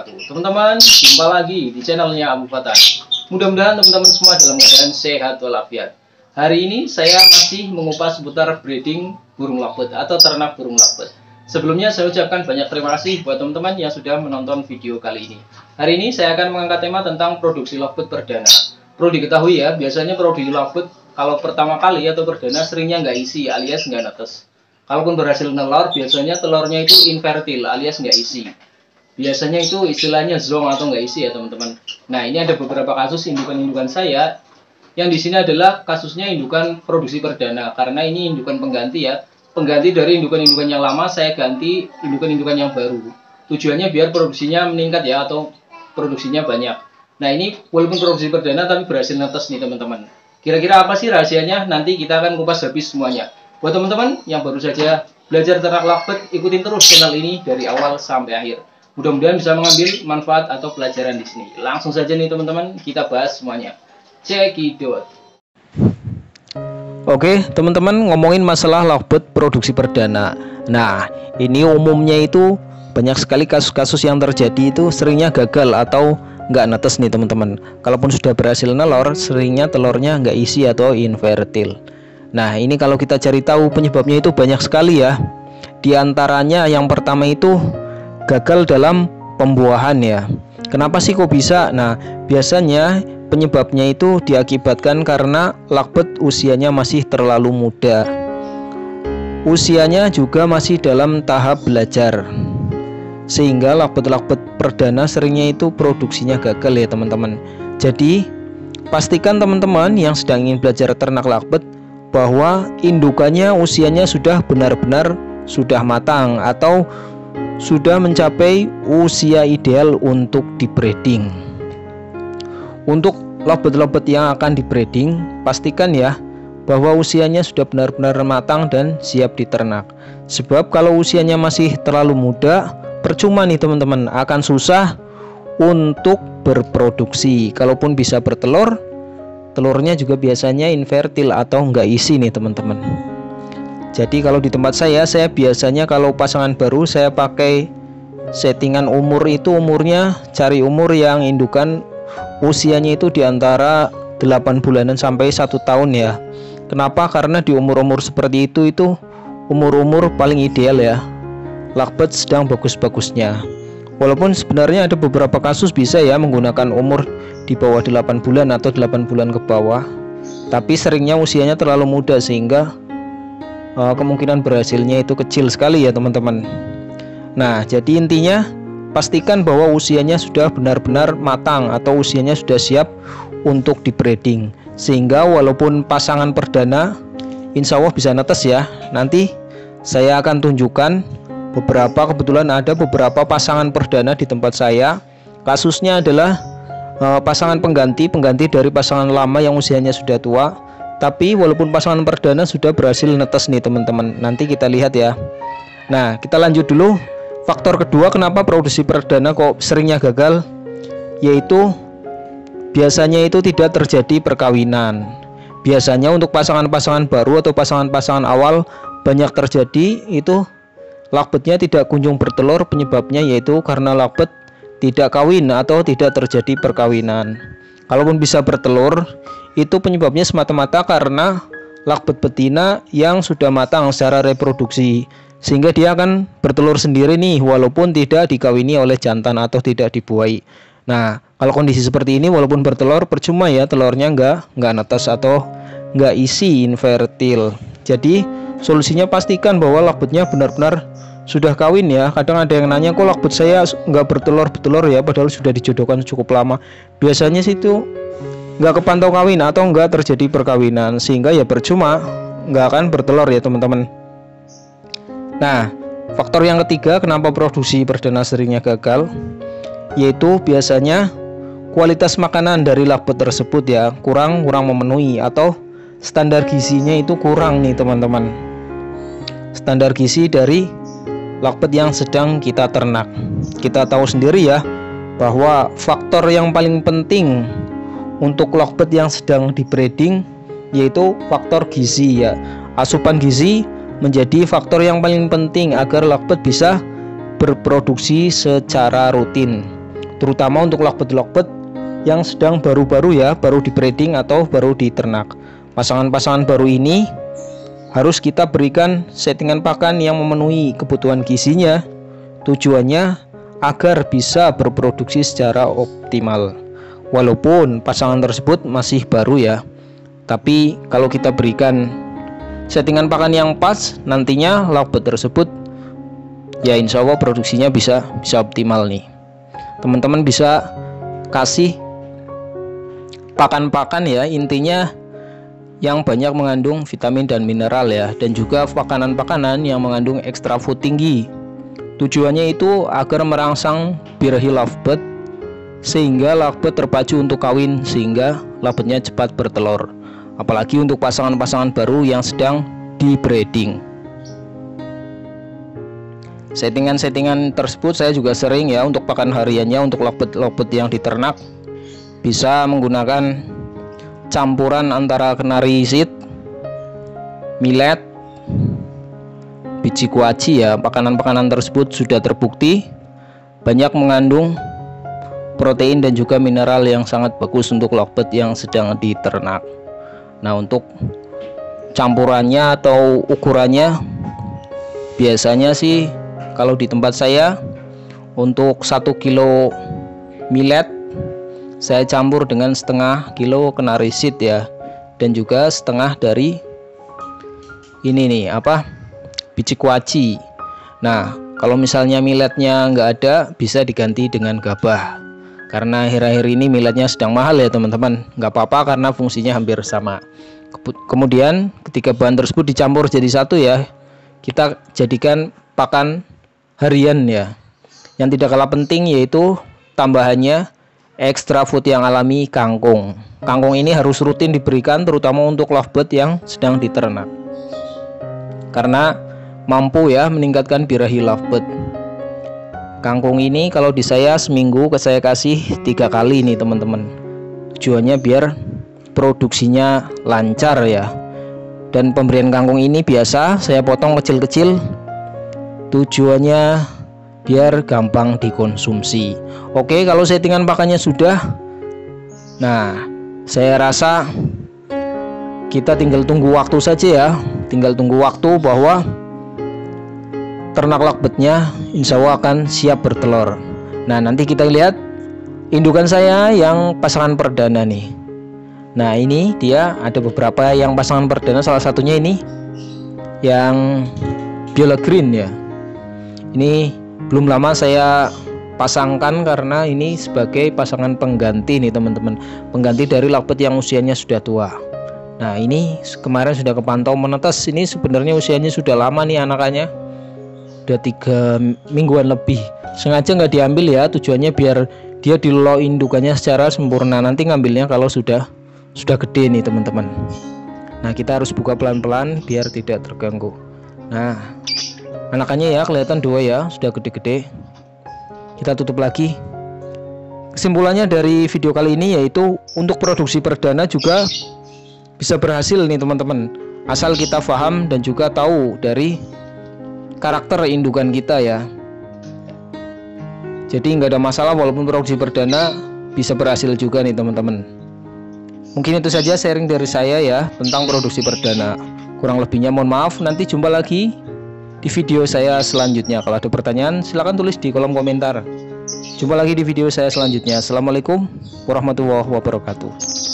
wabarakatuh. Teman-teman, jumpa lagi di channelnya Abu Fatah. Mudah-mudahan teman-teman semua dalam keadaan sehat walafiat. Hari ini saya masih mengupas seputar breeding burung lovebird atau ternak burung lovebird. Sebelumnya saya ucapkan banyak terima kasih buat teman-teman yang sudah menonton video kali ini. Hari ini saya akan mengangkat tema tentang produksi lovebird perdana. Perlu diketahui ya, biasanya produksi lovebird kalau pertama kali atau perdana seringnya nggak isi alias nggak netes. Kalaupun berhasil nelor, biasanya telurnya itu infertil alias nggak isi. Biasanya itu istilahnya zong atau nggak isi ya teman-teman. Nah, ini ada beberapa kasus indukan-indukan saya yang di sini adalah kasusnya indukan produksi perdana, karena ini indukan pengganti ya. Pengganti dari indukan-indukan yang lama, saya ganti indukan-indukan yang baru. Tujuannya biar produksinya meningkat ya, atau produksinya banyak. Nah, ini walaupun produksi perdana tapi berhasil netes nih teman-teman. Kira-kira apa sih rahasianya? Nanti kita akan kupas habis semuanya. Buat teman-teman yang baru saja belajar ternak lovebird, ikutin terus channel ini dari awal sampai akhir. Mudah-mudahan bisa mengambil manfaat atau pelajaran di sini. Langsung saja nih teman-teman, kita bahas semuanya. Cekidot. Oke teman-teman, ngomongin masalah lovebird produksi perdana. Nah, ini umumnya itu banyak sekali kasus-kasus yang terjadi itu seringnya gagal atau nggak netes nih teman-teman. Kalaupun sudah berhasil nelor, seringnya telurnya nggak isi atau infertil. Nah, ini kalau kita cari tahu penyebabnya itu banyak sekali ya. Di antaranya yang pertama itu gagal dalam pembuahan ya. Kenapa sih kok bisa? Nah, biasanya penyebabnya itu diakibatkan karena lovebird usianya masih terlalu muda. Usianya juga masih dalam tahap belajar. Sehingga lovebird perdana seringnya itu produksinya gagal ya teman-teman. Jadi, pastikan teman-teman yang sedang ingin belajar ternak lovebird bahwa indukannya usianya sudah benar-benar sudah matang atau sudah mencapai usia ideal untuk dibreeding. Untuk lovebird yang akan dibreeding, pastikan ya bahwa usianya sudah benar-benar matang dan siap diternak. Sebab kalau usianya masih terlalu muda, percuma nih teman-teman, akan susah untuk berproduksi. Kalaupun bisa bertelur, telurnya juga biasanya infertil atau nggak isi nih teman-teman. Jadi kalau di tempat saya biasanya kalau pasangan baru saya pakai settingan umur itu umurnya cari umur yang indukan usianya itu di antara 8 bulanan sampai 1 tahun ya. Kenapa? Karena di umur-umur seperti itu umur-umur paling ideal ya. Lovebird sedang bagus-bagusnya. Walaupun sebenarnya ada beberapa kasus bisa ya menggunakan umur di bawah 8 bulan atau 8 bulan ke bawah. Tapi seringnya usianya terlalu muda sehingga kemungkinan berhasilnya itu kecil sekali ya teman-teman. Nah, jadi intinya pastikan bahwa usianya sudah benar-benar matang atau usianya sudah siap untuk dibreeding. Sehingga walaupun pasangan perdana insya Allah bisa netes ya. Nanti saya akan tunjukkan kebetulan ada beberapa pasangan perdana di tempat saya. Kasusnya adalah pasangan pengganti dari pasangan lama yang usianya sudah tua. Tapi walaupun pasangan perdana sudah berhasil netes nih teman-teman. Nanti kita lihat ya. Nah, kita lanjut dulu. Faktor kedua kenapa produksi perdana kok seringnya gagal, yaitu biasanya itu tidak terjadi perkawinan. Biasanya untuk pasangan-pasangan baru atau pasangan-pasangan awal banyak terjadi itu lovebird-nya tidak kunjung bertelur. Penyebabnya yaitu karena lovebird tidak kawin atau tidak terjadi perkawinan. Kalaupun bisa bertelur, itu penyebabnya semata-mata karena lovebird betina yang sudah matang secara reproduksi, sehingga dia akan bertelur sendiri nih walaupun tidak dikawini oleh jantan atau tidak dibuai. Nah, kalau kondisi seperti ini walaupun bertelur percuma ya, telurnya nggak netes atau nggak isi infertil. Jadi solusinya pastikan bahwa lovebird-nya benar-benar sudah kawin ya. Kadang ada yang nanya, kok lovebird saya nggak bertelur ya, padahal sudah dijodohkan cukup lama. Biasanya sih itu nggak kepantau kawin atau nggak terjadi perkawinan, sehingga ya percuma, nggak akan bertelur ya teman-teman. Nah, faktor yang ketiga kenapa produksi perdana seringnya gagal, yaitu biasanya kualitas makanan dari lovebird tersebut ya kurang memenuhi atau standar gizinya itu kurang nih teman-teman. Standar gizi dari lovebird yang sedang kita ternak. Kita tahu sendiri ya bahwa faktor yang paling penting untuk lovebird yang sedang dibreeding yaitu faktor gizi ya. Asupan gizi menjadi faktor yang paling penting agar lovebird bisa berproduksi secara rutin. terutama untuk lovebird yang sedang baru-baru ya, baru di breeding atau baru di ternak. Pasangan-pasangan baru ini harus kita berikan settingan pakan yang memenuhi kebutuhan gizinya, tujuannya agar bisa berproduksi secara optimal. Walaupun pasangan tersebut masih baru ya, tapi kalau kita berikan settingan pakan yang pas, nantinya lovebird tersebut ya insya Allah produksinya bisa optimal nih. Teman-teman bisa kasih pakan-pakan ya, intinya yang banyak mengandung vitamin dan mineral ya, dan juga pakanan-pakanan yang mengandung extra food tinggi. Tujuannya itu agar merangsang birahi lovebird sehingga lovebird terpacu untuk kawin, sehingga lovebirdnya cepat bertelur. Apalagi untuk pasangan-pasangan baru yang sedang di breeding. Settingan-settingan tersebut saya juga sering ya untuk pakan hariannya untuk lovebird yang diternak. Bisa menggunakan campuran antara kenari seed, millet, biji kuaci ya. Pakanan-pakanan tersebut sudah terbukti banyak mengandung protein dan juga mineral yang sangat bagus untuk lovebird yang sedang diternak. Nah, untuk campurannya atau ukurannya biasanya sih kalau di tempat saya untuk 1 kilo millet saya campur dengan setengah kilo kenari seed ya, dan juga setengah dari ini nih biji kuaci. Nah, kalau misalnya milletnya nggak ada, bisa diganti dengan gabah, karena akhir-akhir ini milletnya sedang mahal ya teman-teman. Nggak apa-apa karena fungsinya hampir sama. Kemudian ketika bahan tersebut dicampur jadi satu ya, kita jadikan pakan harian ya. Yang tidak kalah penting yaitu tambahannya extra food yang alami, kangkung. Kangkung ini harus rutin diberikan terutama untuk lovebird yang sedang diternak, karena mampu ya meningkatkan birahi lovebird. Kangkung ini kalau di saya seminggu saya kasih 3 kali nih teman-teman. Tujuannya biar produksinya lancar ya. Dan pemberian kangkung ini biasa saya potong kecil-kecil, tujuannya biar gampang dikonsumsi. Oke, kalau settingan pakannya sudah, nah saya rasa kita tinggal tunggu waktu saja ya. Tinggal tunggu waktu bahwa ternak lovebird-nya insya Allah akan siap bertelur. Nah, nanti kita lihat indukan saya yang pasangan perdana nih. Nah, ini dia ada beberapa yang pasangan perdana, salah satunya ini yang Biola Green ya. Ini belum lama saya pasangkan karena ini sebagai pasangan pengganti nih teman-teman, pengganti dari lovebird yang usianya sudah tua. Nah, ini kemarin sudah kepantau menetas. Ini sebenarnya usianya sudah lama nih anakannya, udah 3 mingguan lebih. Sengaja nggak diambil ya, tujuannya biar dia dilolo indukannya secara sempurna. Nanti ngambilnya kalau sudah gede nih teman-teman. Nah, kita harus buka pelan-pelan biar tidak terganggu. Nah, anakannya ya kelihatan 2 ya, sudah gede-gede. Kita tutup lagi. Kesimpulannya dari video kali ini yaitu untuk produksi perdana juga bisa berhasil nih teman-teman, asal kita paham dan juga tahu dari karakter indukan kita ya. Jadi nggak ada masalah walaupun produksi perdana bisa berhasil juga nih teman-teman. Mungkin itu saja sharing dari saya ya tentang produksi perdana. Kurang lebihnya mohon maaf. Nanti jumpa lagi di video saya selanjutnya. Kalau ada pertanyaan silahkan tulis di kolom komentar. Jumpa lagi di video saya selanjutnya. Assalamualaikum warahmatullahi wabarakatuh.